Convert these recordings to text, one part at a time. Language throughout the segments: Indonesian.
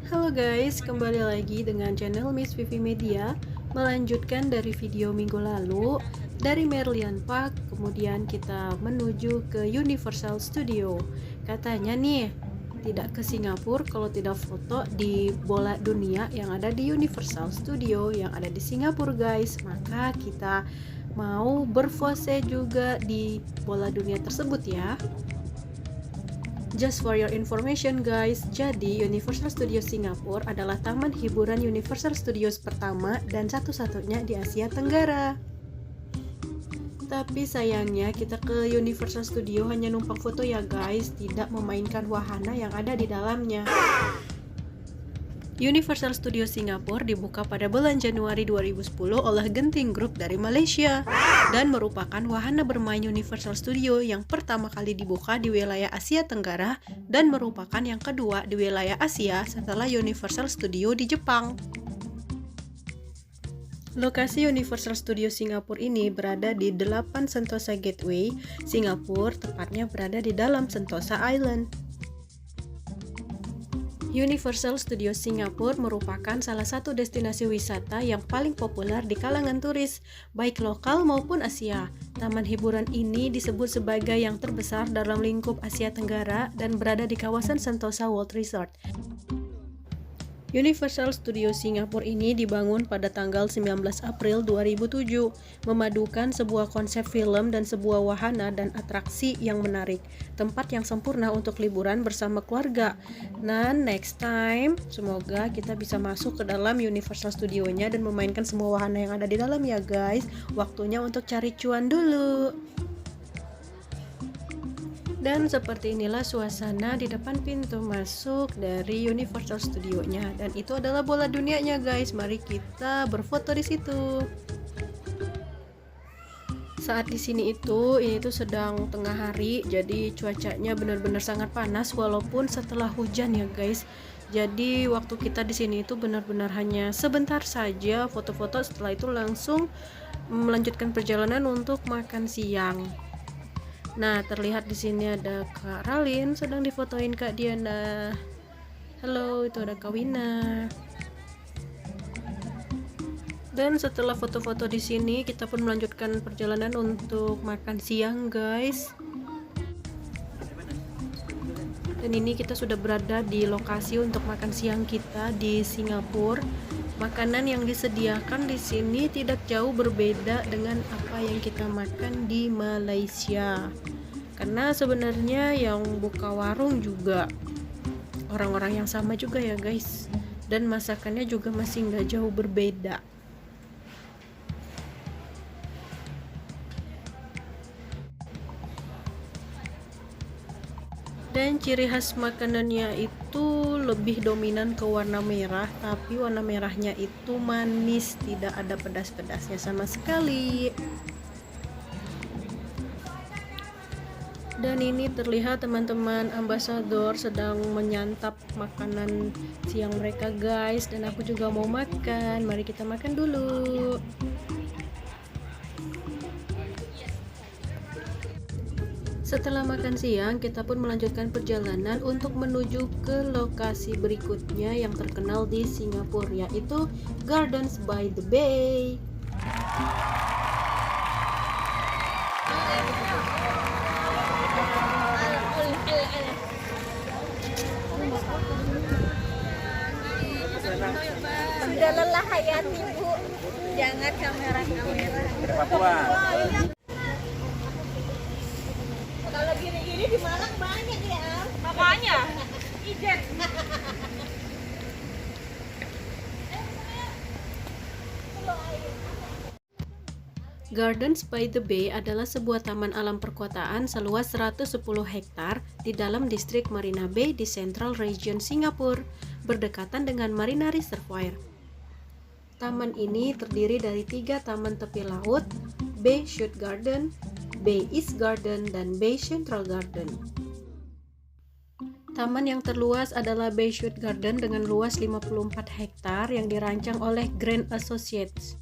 Halo guys, kembali lagi dengan channel Miss Vivi Media. Melanjutkan dari video minggu lalu, dari Merlion Park, kemudian kita menuju ke Universal Studio. Katanya nih, tidak ke Singapura kalau tidak foto di bola dunia yang ada di Universal Studio yang ada di Singapura guys. Maka kita mau berpose juga di bola dunia tersebut ya. Just for your information guys, jadi Universal Studios Singapura adalah taman hiburan Universal Studios pertama dan satu-satunya di Asia Tenggara. Tapi sayangnya kita ke Universal Studio hanya numpang foto ya guys, tidak memainkan wahana yang ada di dalamnya. Universal Studios Singapura dibuka pada bulan Januari 2010 oleh Genting Group dari Malaysia dan merupakan wahana bermain Universal Studio yang pertama kali dibuka di wilayah Asia Tenggara dan merupakan yang kedua di wilayah Asia setelah Universal Studio di Jepang. Lokasi Universal Studio Singapura ini berada di 8 Sentosa Gateway, Singapura, tepatnya berada di dalam Sentosa Island. Universal Studios Singapura merupakan salah satu destinasi wisata yang paling populer di kalangan turis, baik lokal maupun Asia. Taman hiburan ini disebut sebagai yang terbesar dalam lingkup Asia Tenggara dan berada di kawasan Sentosa World Resort. Universal Studios Singapura ini dibangun pada tanggal 19 April 2007, memadukan sebuah konsep film dan sebuah wahana dan atraksi yang menarik, tempat yang sempurna untuk liburan bersama keluarga. Nah, next time, semoga kita bisa masuk ke dalam Universal Studio-nya dan memainkan semua wahana yang ada di dalam ya guys. Waktunya untuk cari cuan dulu. Dan seperti inilah suasana di depan pintu masuk dari Universal Studio-nya, dan itu adalah bola dunianya guys. Mari kita berfoto di situ. Saat di sini ini tuh sedang tengah hari, jadi cuacanya benar-benar sangat panas walaupun setelah hujan ya guys. Jadi waktu kita di sini itu benar-benar hanya sebentar saja foto-foto, setelah itu langsung melanjutkan perjalanan untuk makan siang. Nah, terlihat di sini ada Kak Ralin sedang difotoin Kak Diana. Halo, itu ada Kak Wina. Dan setelah foto-foto di sini, kita pun melanjutkan perjalanan untuk makan siang, guys. Dan ini kita sudah berada di lokasi untuk makan siang kita di Singapura. Makanan yang disediakan di sini tidak jauh berbeda dengan apa yang kita makan di Malaysia. Karena sebenarnya yang buka warung juga orang-orang yang sama juga ya guys. Dan masakannya juga masih nggak jauh berbeda. Dan ciri khas makanannya itu lebih dominan ke warna merah, tapi warna merahnya itu manis, tidak ada pedas-pedasnya sama sekali. Dan ini terlihat teman-teman ambasador sedang menyantap makanan siang mereka guys, dan aku juga mau makan. Mari kita makan dulu. Setelah makan siang, kita pun melanjutkan perjalanan untuk menuju ke lokasi berikutnya yang terkenal di Singapura, yaitu Gardens by the Bay. Sudah lelah hayati Bu, jangan kamera-kamera. Kalau gini-gini di Malang banyak ya. Makanya ijen. Gardens by the Bay adalah sebuah taman alam perkotaan seluas 110 hektar di dalam distrik Marina Bay di Central Region Singapura, berdekatan dengan Marina Reservoir. Taman ini terdiri dari 3 taman tepi laut, Bay Shoot Garden, Bay East Garden, dan Bay Central Garden. Taman yang terluas adalah Bay Shoot Garden dengan luas 54 hektar yang dirancang oleh Grand Associates.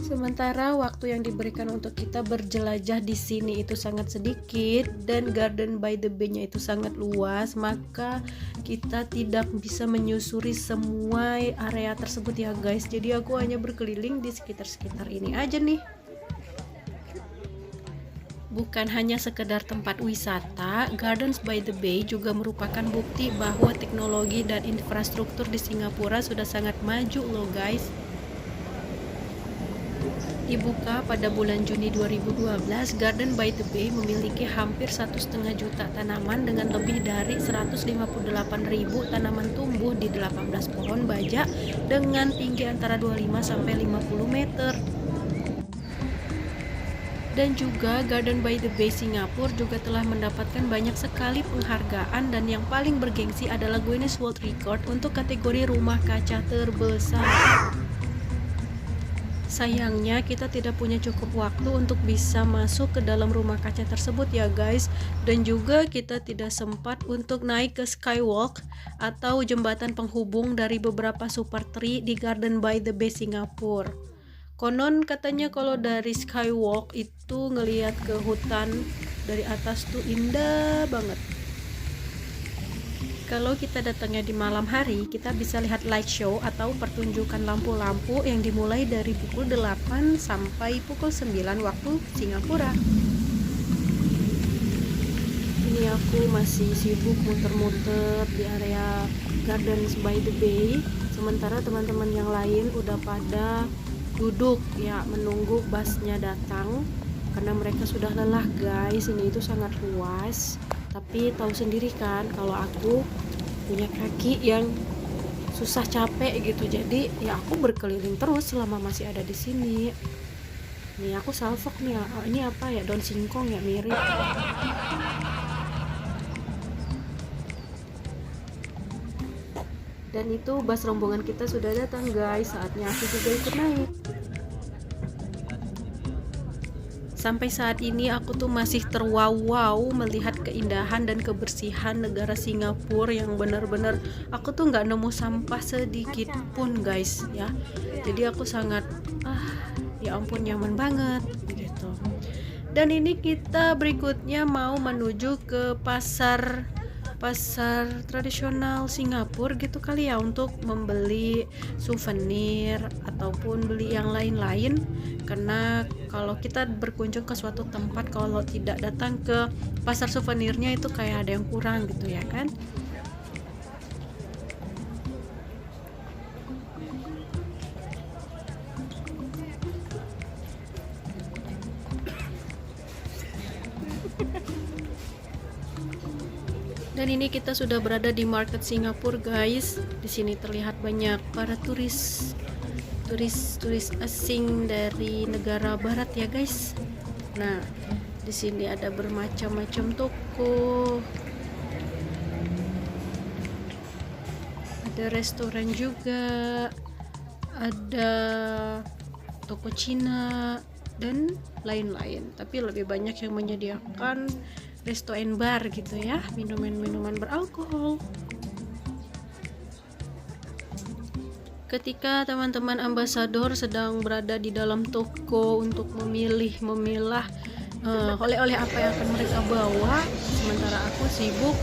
Sementara waktu yang diberikan untuk kita berjelajah di sini itu sangat sedikit dan Garden by the Bay-nya itu sangat luas, maka kita tidak bisa menyusuri semua area tersebut ya guys. Jadi aku hanya berkeliling di sekitar-sekitar ini aja nih. Bukan hanya sekedar tempat wisata, Gardens by the Bay juga merupakan bukti bahwa teknologi dan infrastruktur di Singapura sudah sangat maju loh guys. Dibuka pada bulan Juni 2012, Garden by the Bay memiliki hampir 1,5 juta tanaman dengan lebih dari 158.000 tanaman tumbuh di 18 pohon baja dengan tinggi antara 25 sampai 50 meter. Dan juga Garden by the Bay Singapura juga telah mendapatkan banyak sekali penghargaan, dan yang paling bergengsi adalah Guinness World Record untuk kategori rumah kaca terbesar. Sayangnya kita tidak punya cukup waktu untuk bisa masuk ke dalam rumah kaca tersebut ya guys, dan juga kita tidak sempat untuk naik ke skywalk atau jembatan penghubung dari beberapa super tree di Garden by the Bay Singapura. Konon katanya kalau dari skywalk itu ngelihat ke hutan dari atas tuh indah banget. Kalau kita datangnya di malam hari, kita bisa lihat light show atau pertunjukan lampu-lampu yang dimulai dari pukul 8 sampai pukul 9 waktu Singapura. Ini aku masih sibuk muter-muter di area Gardens by the Bay, sementara teman-teman yang lain udah pada duduk ya menunggu busnya datang karena mereka sudah lelah guys. Ini itu sangat luas, tapi tahu sendiri kan kalau aku punya kaki yang susah capek gitu, jadi ya aku berkeliling terus selama masih ada di sini. Nih aku salfok nih, ini apa ya, daun singkong ya, mirip. Dan itu bus rombongan kita sudah datang guys, saatnya aku juga ikut naik. Sampai saat ini aku tuh masih terwow-wow melihat keindahan dan kebersihan negara Singapura yang benar-benar aku tuh nggak nemu sampah sedikit pun guys ya. Jadi aku sangat ya ampun nyaman banget gitu. Dan ini kita berikutnya mau menuju ke pasar tradisional Singapura gitu kali ya, untuk membeli souvenir ataupun beli yang lain-lain, karena kalau kita berkunjung ke suatu tempat kalau tidak datang ke pasar souvenirnya itu kayak ada yang kurang gitu ya kan. Dan ini kita sudah berada di market Singapura guys. Di sini terlihat banyak para turis asing dari negara barat ya guys. Nah, di sini ada bermacam-macam toko. Ada restoran juga. Ada toko Cina dan lain-lain. Tapi lebih banyak yang menyediakan resto and bar gitu ya, minuman beralkohol. Ketika teman-teman ambasador sedang berada di dalam toko untuk memilah oleh-oleh apa yang akan mereka bawa, sementara aku sibuk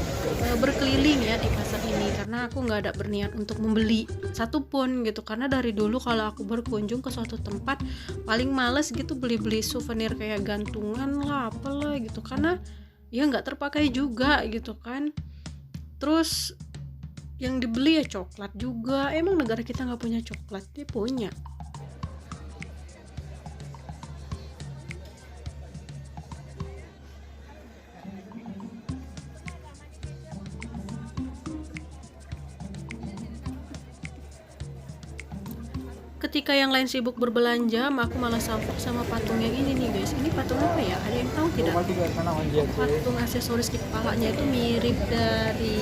berkeliling ya di pasar ini, karena aku nggak ada berniat untuk membeli satupun gitu, karena dari dulu kalau aku berkunjung ke suatu tempat paling males gitu beli-beli souvenir kayak gantungan lah apalah gitu, karena ya nggak terpakai juga gitu kan. Terus yang dibeli ya coklat juga. Emang negara kita nggak punya coklat? Dia punya. Ketika yang lain sibuk berbelanja, aku malah salfok sama patung yang ini nih guys. Ini patung apa ya? Ada yang tahu tidak? Patung aksesoris di kepalanya itu mirip dari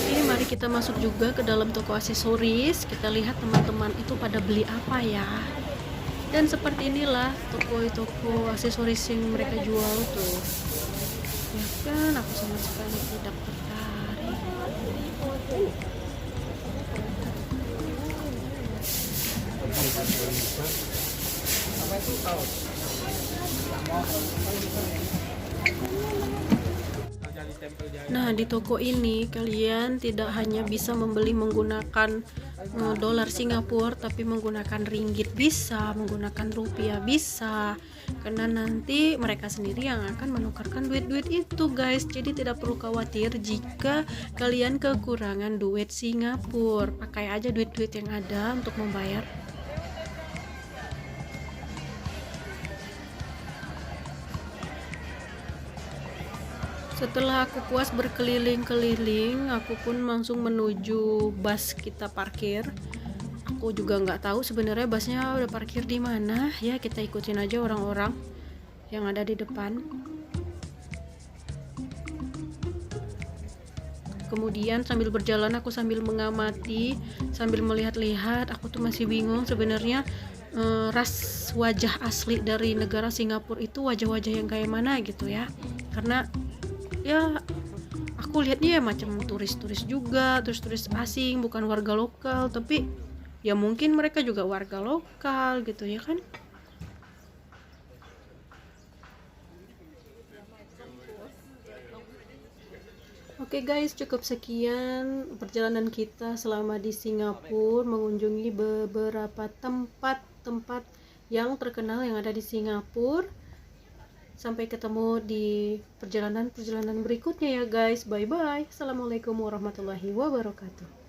Oke, mari kita masuk juga ke dalam toko aksesoris. Kita lihat teman-teman itu pada beli apa ya. Dan seperti inilah toko aksesoris yang mereka jual tuh. Ya kan, aku sama sekali tidak tertarik. Nah, di toko ini kalian tidak hanya bisa membeli menggunakan dolar Singapura, tapi menggunakan ringgit bisa, menggunakan rupiah bisa. Karena nanti mereka sendiri yang akan menukarkan duit-duit itu, guys. Jadi tidak perlu khawatir jika kalian kekurangan duit Singapura. Pakai aja duit-duit yang ada untuk membayar. Setelah aku puas berkeliling-keliling, aku pun langsung menuju bus kita parkir. Aku juga nggak tahu sebenarnya busnya udah parkir di mana. Ya, kita ikutin aja orang-orang yang ada di depan. Kemudian sambil berjalan aku sambil mengamati, sambil melihat-lihat. Aku tuh masih bingung sebenarnya ras wajah asli dari negara Singapura itu wajah-wajah yang kayak mana gitu ya. Karena ya aku lihatnya ya macam turis-turis juga, turis asing, bukan warga lokal, tapi ya mungkin mereka juga warga lokal gitu ya kan. Oke guys, cukup sekian perjalanan kita selama di Singapura, mengunjungi beberapa tempat-tempat yang terkenal yang ada di Singapura. Sampai ketemu di perjalanan berikutnya ya guys. Bye bye. Assalamualaikum warahmatullahi wabarakatuh.